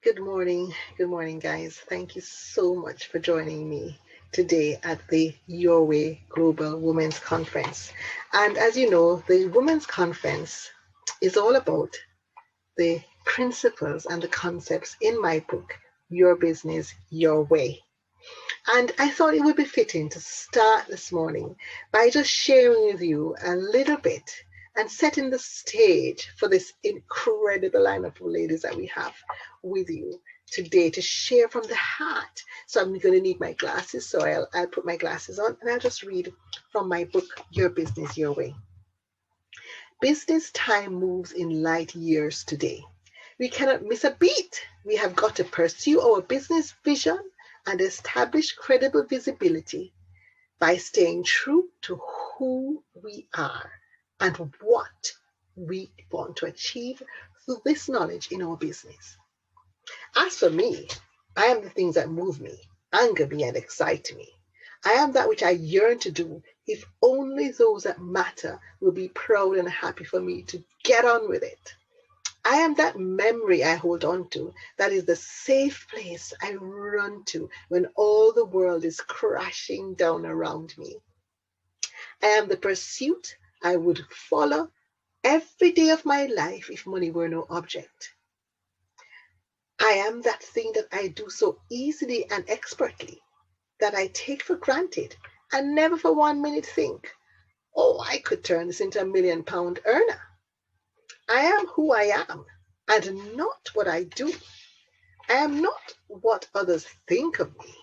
Good morning, guys. Thank you so much for joining me today at the Your Way Global Women's Conference. And as you know, the Women's Conference is all about the principles and the concepts in my book, Your Business, Your Way. And I thought it would be fitting to start this morning by just sharing with you a little bit and setting the stage for this incredible lineup of ladies that we have with you today to share from the heart. So I'm going to need my glasses, so I'll put my glasses on and I'll just read from my book, Your Business, Your Way. Business time moves in light years today. We cannot miss a beat. We have got to pursue our business vision and establish credible visibility by staying true to who we are and what we want to achieve through this knowledge in our business. As for me, I am the things that move me, anger me, and excite me. I am that which I yearn to do if only those that matter will be proud and happy for me to get on with it. I am that memory I hold on to, that is the safe place I run to when all the world is crashing down around me. I am the pursuit I would follow every day of my life if money were no object. I am that thing that I do so easily and expertly that I take for granted and never for 1 minute think, oh, I could turn this into £1 million earner. I am who I am and not what I do. I am not what others think of me.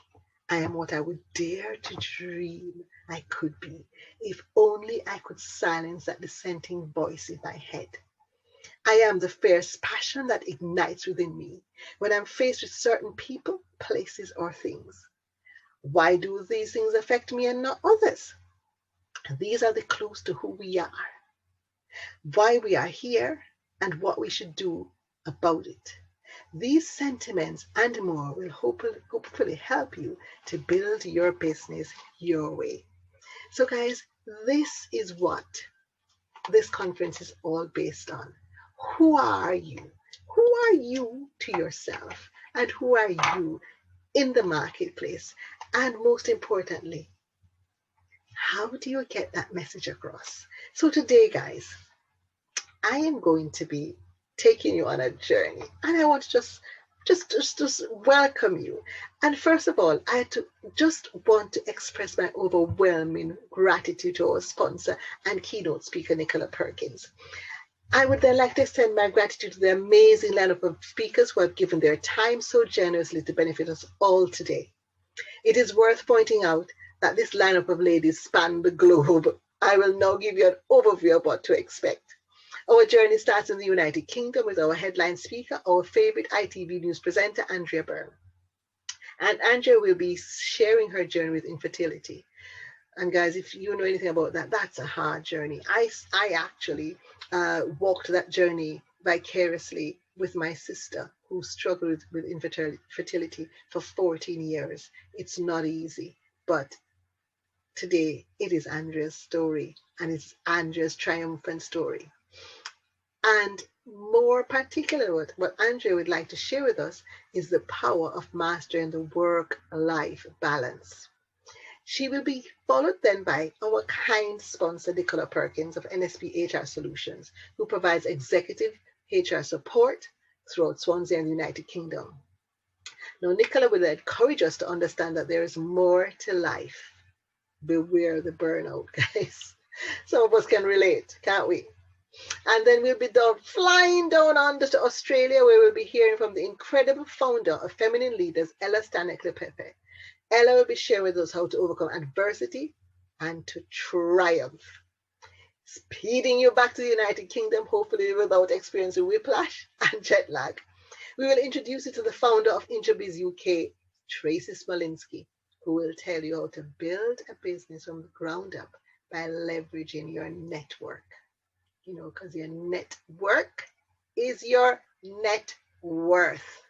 I am what I would dare to dream I could be if only I could silence that dissenting voice in my head. I am the fierce passion that ignites within me when I'm faced with certain people, places, or things. Why do these things affect me and not others? These are the clues to who we are, why we are here, and what we should do about it. These sentiments and more will hopefully help you to build your business your way. So, guys, this is what this conference is all based on. Who are you? Who are you to yourself? And who are you in the marketplace? And most importantly, how do you get that message across? So, today, guys, I am going to be taking you on a journey, and I want to just welcome you. And first of all, just want to express my overwhelming gratitude to our sponsor and keynote speaker, Nicola Perkins. I would then like to extend my gratitude to the amazing lineup of speakers who have given their time so generously to benefit us all today. It is worth pointing out that this lineup of ladies span the globe. I will now give you an overview of what to expect. Our journey starts in the United Kingdom with our headline speaker, our favorite ITV news presenter, Andrea Byrne. And Andrea will be sharing her journey with infertility. And guys, if you know anything about that, that's a hard journey. I actually walked that journey vicariously with my sister who struggled with infertility for 14 years. It's not easy, but today it is Andrea's story and it's Andrea's triumphant story. And more particular, what Andrea would like to share with us is the power of mastering the work-life balance. She will be followed then by our kind sponsor, Nicola Perkins of NSP HR Solutions, who provides executive HR support throughout Swansea and the United Kingdom. Now, Nicola will encourage us to understand that there is more to life. Beware the burnout, guys. Some of us can relate, can't we? And then we'll be flying down under to Australia, where we'll be hearing from the incredible founder of Feminine Leaders, Ella Stanek-Lepepe. Ella will be sharing with us how to overcome adversity and to triumph. Speeding you back to the United Kingdom, hopefully without experiencing whiplash and jet lag. We will introduce you to the founder of Introbiz UK, Tracy Smolinski, who will tell you how to build a business from the ground up by leveraging your network. Because your network is your net worth.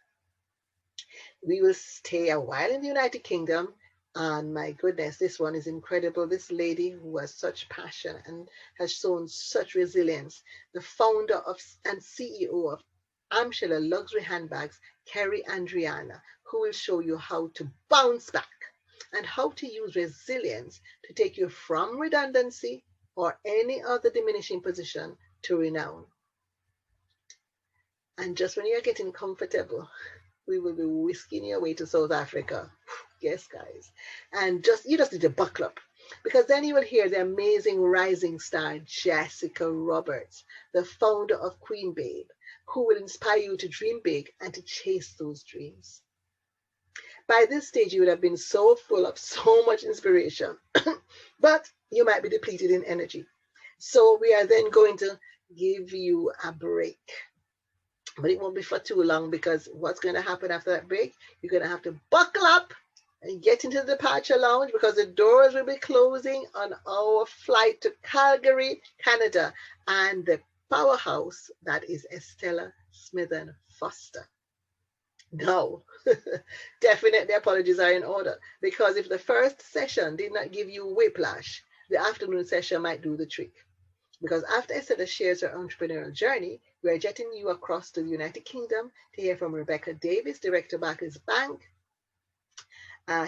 We will stay a while in the United Kingdom. And my goodness, this one is incredible. This lady who has such passion and has shown such resilience, the founder of and CEO of Amshela Luxury Handbags, Kerry and Rihanna, who will show you how to bounce back and how to use resilience to take you from redundancy or any other diminishing position to renown. And just when you're getting comfortable, we will be whisking your way to South Africa. Yes, guys. And you just need to buckle up because then you will hear the amazing rising star Jessica Roberts, the founder of Queen Babe, who will inspire you to dream big and to chase those dreams. By this stage, you would have been so full of so much inspiration, but you might be depleted in energy. So we are then going to give you a break. But it won't be for too long because what's going to happen after that break, you're going to have to buckle up and get into the departure lounge because the doors will be closing on our flight to Calgary, Canada, and the powerhouse that is Estella Smithen Foster. No, definitely apologies are in order because if the first session did not give you whiplash, the afternoon session might do the trick. Because after Estella shares her entrepreneurial journey, we are jetting you across to the United Kingdom to hear from Rebecca Davis, Director Barclays Bank,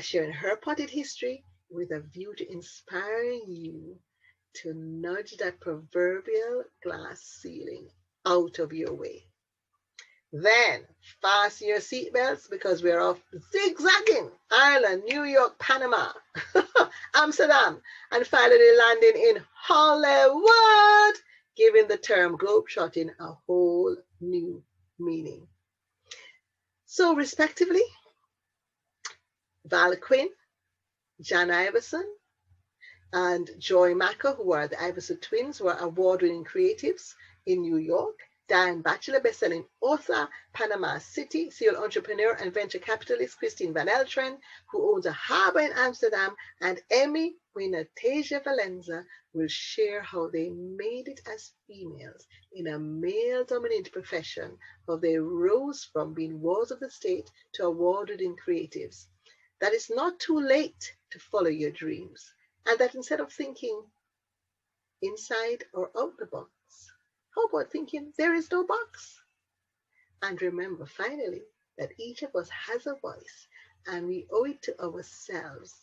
sharing her potted history with a view to inspiring you to nudge that proverbial glass ceiling out of your way. Then fasten your seatbelts because we're off zigzagging Ireland, New York, Panama, Amsterdam, and finally landing in Hollywood, giving the term globetrotting a whole new meaning. So respectively, Val Quinn, Jan Iverson, and Joy Macker, who are the Iverson twins, who are award-winning creatives in New York, Diane Batchelor, best-selling author, Panama City, serial entrepreneur and venture capitalist Christine Van Eltren, who owns a harbor in Amsterdam, and Emmy winner Tasia Valenza will share how they made it as females in a male-dominated profession, how they rose from being wards of the state to award-winning creatives. That it's not too late to follow your dreams, and that instead of thinking inside or out the box, how about thinking there is no box? And remember, finally, that each of us has a voice, and we owe it to ourselves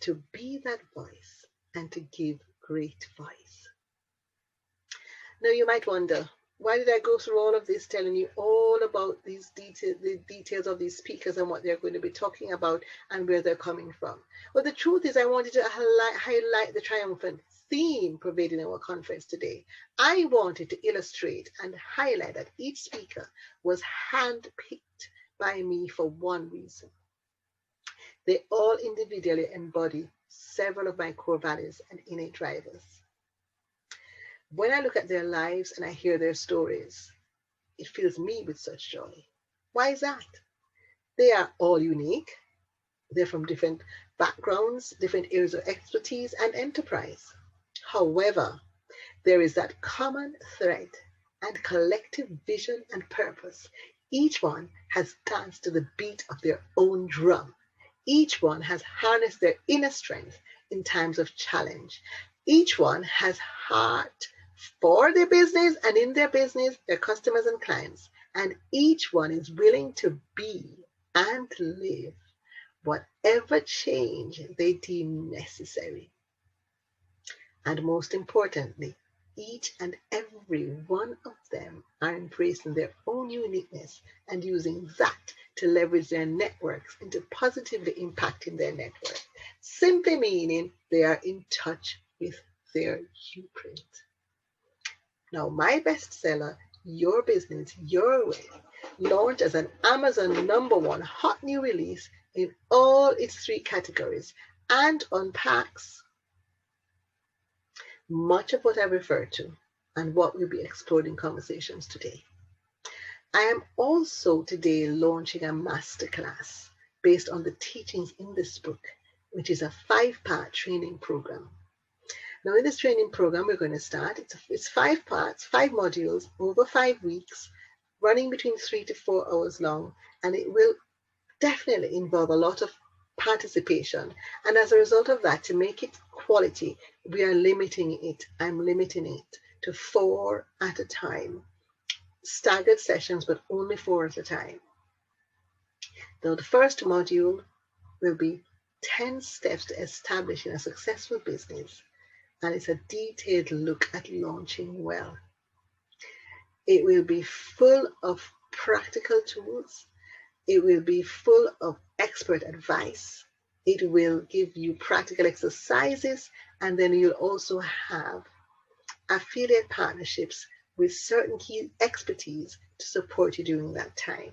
to be that voice and to give great voice. Now, you might wonder, why did I go through all of this telling you all about the details of these speakers and what they're going to be talking about and where they're coming from? Well, the truth is I wanted to highlight the triumphant theme pervading our conference today. I wanted to illustrate and highlight that each speaker was handpicked by me for one reason. They all individually embody several of my core values and innate drivers. When I look at their lives and I hear their stories, it fills me with such joy. Why is that? They are all unique. They're from different backgrounds, different areas of expertise and enterprise. However, there is that common thread and collective vision and purpose. Each one has danced to the beat of their own drum. Each one has harnessed their inner strength in times of challenge. Each one has heart for their business and in their business, their customers and clients. And each one is willing to be and live whatever change they deem necessary. And most importantly, each and every one of them are embracing their own uniqueness and using that to leverage their networks into positively impacting their network. Simply meaning they are in touch with their blueprint. Now, my bestseller, Your Business, Your Way, launched as an Amazon #1 hot new release in all its 3 categories and unpacks much of what I refer to and what we'll be exploring in conversations today. I am also today launching a masterclass based on the teachings in this book, which is a 5-part training program. Now, in this training program, we're going to start. It's 5 parts, 5 modules over 5 weeks, running between 3 to 4 hours long, and it will definitely involve a lot of participation. And as a result of that, to make it quality, we are limiting it. I'm limiting it to 4 at a time. staggered sessions, but only 4 at a time. Now, the first module will be 10 steps to establishing a successful business, and it's a detailed look at launching well. It will be full of practical tools. It will be full of expert advice. It will give you practical exercises, and then you'll also have affiliate partnerships with certain key expertise to support you during that time.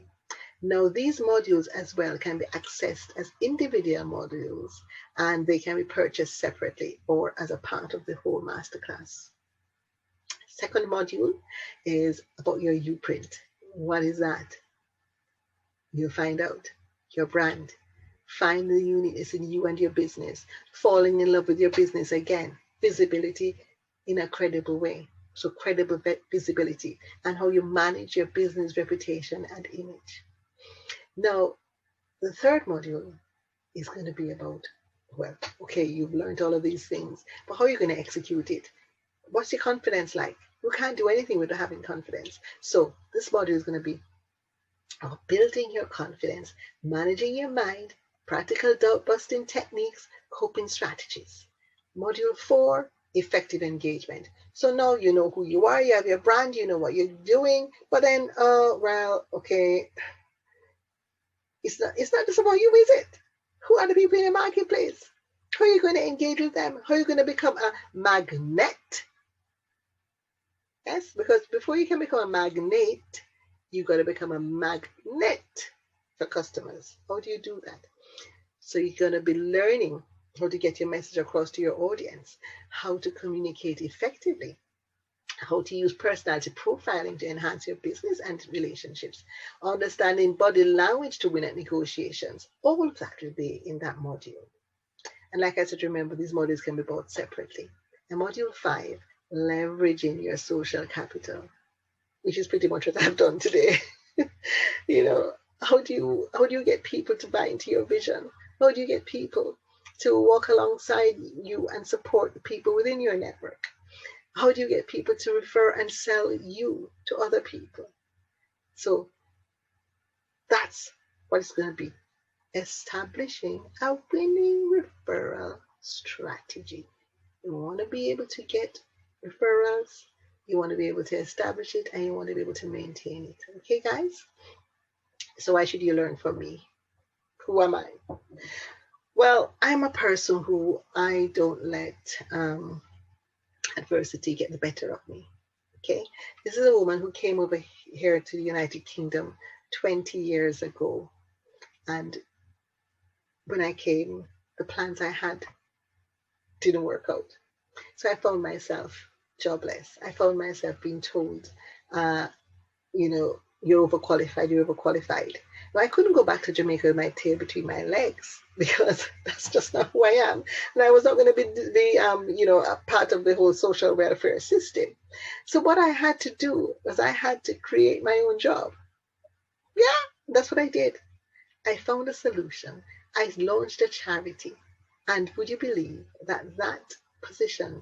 Now, these modules as well can be accessed as individual modules, and they can be purchased separately or as a part of the whole masterclass. Second module is about your U-print. What is that? You'll find out. Your brand. Find the uniqueness in you and your business. Falling in love with your business again. Visibility in a credible way. So credible visibility and how you manage your business reputation and image. Now, the third module is going to be about, well, okay, you've learned all of these things, but how are you going to execute it? What's your confidence like? You can't do anything without having confidence. So this module is going to be about building your confidence, managing your mind, practical doubt busting techniques, coping strategies. Module 4, effective engagement. So now you know who you are, you have your brand, you know what you're doing, but then, well, okay, it's not just about you, is it? Who are the people in your marketplace? How are you going to engage with them? How are you going to become a magnet? Yes, because before you can become a magnet, you got to become a magnet for customers. How do you do that? So you're going to be learning how to get your message across to your audience, how to communicate effectively, how to use personality profiling to enhance your business and relationships, understanding body language to win at negotiations. All of that will be in that module. And like I said, remember, these modules can be bought separately. And module 5, leveraging your social capital, which is pretty much what I've done today. You know, how do you get people to buy into your vision? How do you get people to walk alongside you and support the people within your network? How do you get people to refer and sell you to other people? So that's what it's going to be. Establishing a winning referral strategy. You want to be able to get referrals, you want to be able to establish it, and you want to be able to maintain it. Okay, guys? So why should you learn from me? Who am I? Well, I'm a person who I don't let adversity get the better of me. Okay, this is a woman who came over here to the United Kingdom 20 years ago, and when I came, the plans I had didn't work out. So I found myself jobless. I found myself being told, you know, you're overqualified, you're overqualified. Now, I couldn't go back to Jamaica with my tail between my legs because that's just not who I am. And I was not going to be a part of the whole social welfare system. So what I had to do was I had to create my own job. Yeah, that's what I did. I found a solution. I launched a charity. And would you believe that position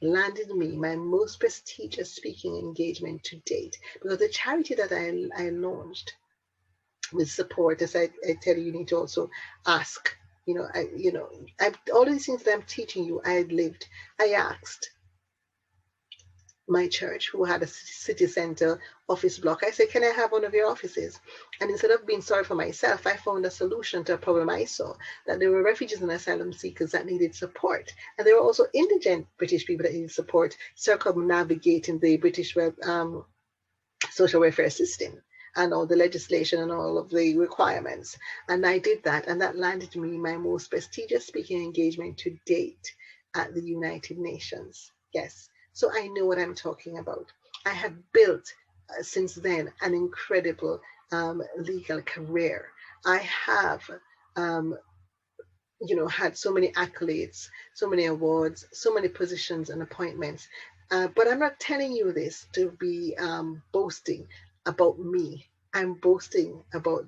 landed me my most prestigious speaking engagement to date? Because the charity that I launched with support, as I tell you, you need to also ask. All these things that I'm teaching you, I had lived. I asked my church, who had a city center office block. I said, can I have one of your offices? And instead of being sorry for myself, I found a solution to a problem I saw, that there were refugees and asylum seekers that needed support. And there were also indigent British people that needed support, circumnavigating the British social welfare system and all the legislation and all of the requirements. And I did that, and that landed me my most prestigious speaking engagement to date at the United Nations. Yes. So I know what I'm talking about. I have built since then an incredible legal career. I have, had so many accolades, so many awards, so many positions and appointments. But I'm not telling you this to be boasting about me. I'm boasting about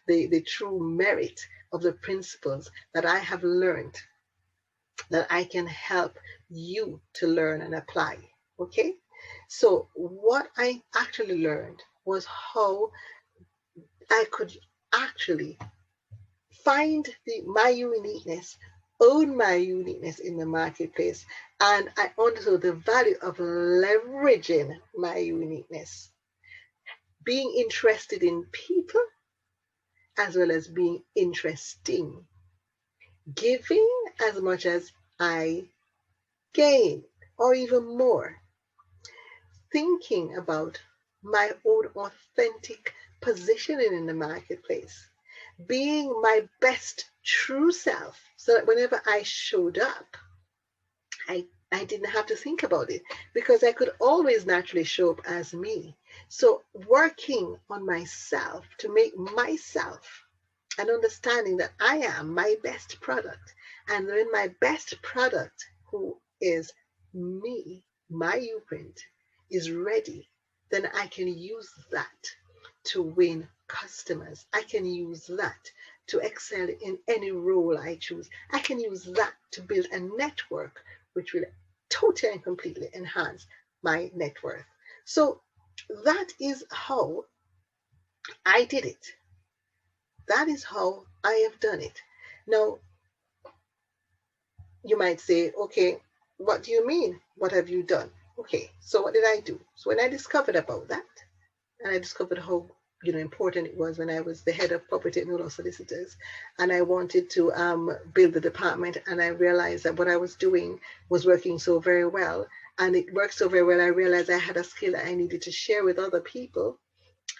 the true merit of the principles that I have learned, that I can help you to learn and apply. Okay? So what I actually learned was how I could actually find my uniqueness, own my uniqueness in the marketplace, and I understood the value of leveraging my uniqueness, being interested in people as well as being interesting, giving as much as I gain, or even more, thinking about my own authentic positioning in the marketplace, being my best true self, so that whenever I showed up, I didn't have to think about it because I could always naturally show up as me. So, working on myself to make myself and understanding that I am my best product. And when my best product, who is me, my blueprint, is ready, then I can use that to win customers. I can use that to excel in any role I choose. I can use that to build a network which will totally and completely enhance my net worth. So that is how I did it. That is how I have done it. Now, you might say, okay, what do you mean? What have you done? Okay, so what did I do? So when I discovered about that, and I discovered how important it was when I was the head of property and law solicitors, and I wanted to build the department, and I realized that what I was doing was working so very well, and it worked so very well. I realized I had a skill that I needed to share with other people.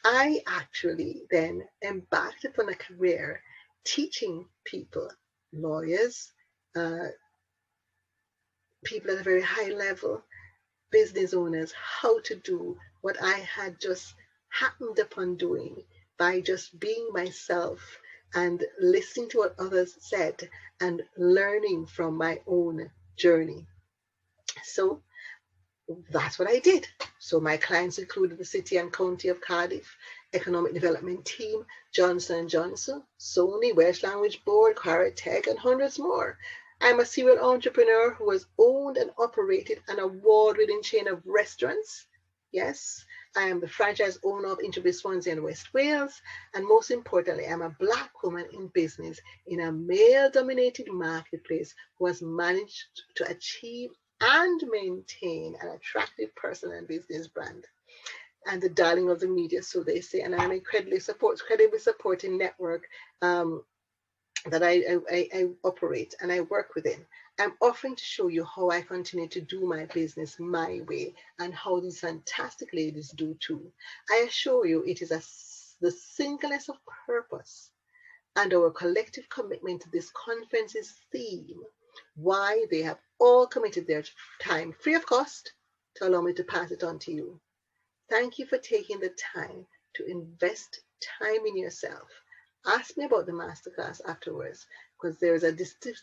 I actually then embarked upon a career teaching people, lawyers, uh, people at a very high level, business owners, how to do what I had just happened upon doing by just being myself and listening to what others said and learning from my own journey. So that's what I did. So my clients included the City and County of Cardiff, Economic Development Team, Johnson& Johnson, Sony, Welsh Language Board, Caratech, and hundreds more. I'm a serial entrepreneur who has owned and operated an award-winning chain of restaurants. Yes, I am the franchise owner of Interbay Swansea and West Wales. And most importantly, I'm a Black woman in business in a male-dominated marketplace who has managed to achieve and maintain an attractive personal and business brand, and the darling of the media, so they say. And I'm incredibly supporting network that I operate and I work within. I'm offering to show you how I continue to do my business my way and how these fantastic ladies do too. I assure you it is the singleness of purpose and our collective commitment to this conference's theme, why they have all committed their time free of cost to allow me to pass it on to you. Thank you for taking the time to invest time in yourself. Ask me about the masterclass afterwards because there is a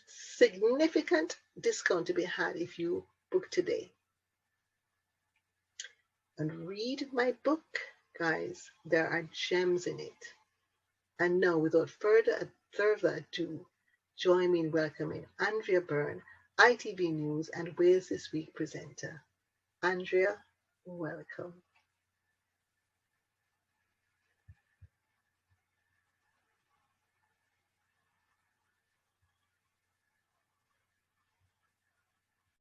significant discount to be had if you book today. And read my book, guys. There are gems in it. And now, without further ado, join me in welcoming Andrea Byrne, ITV News and Wales This Week presenter. Andrea, welcome.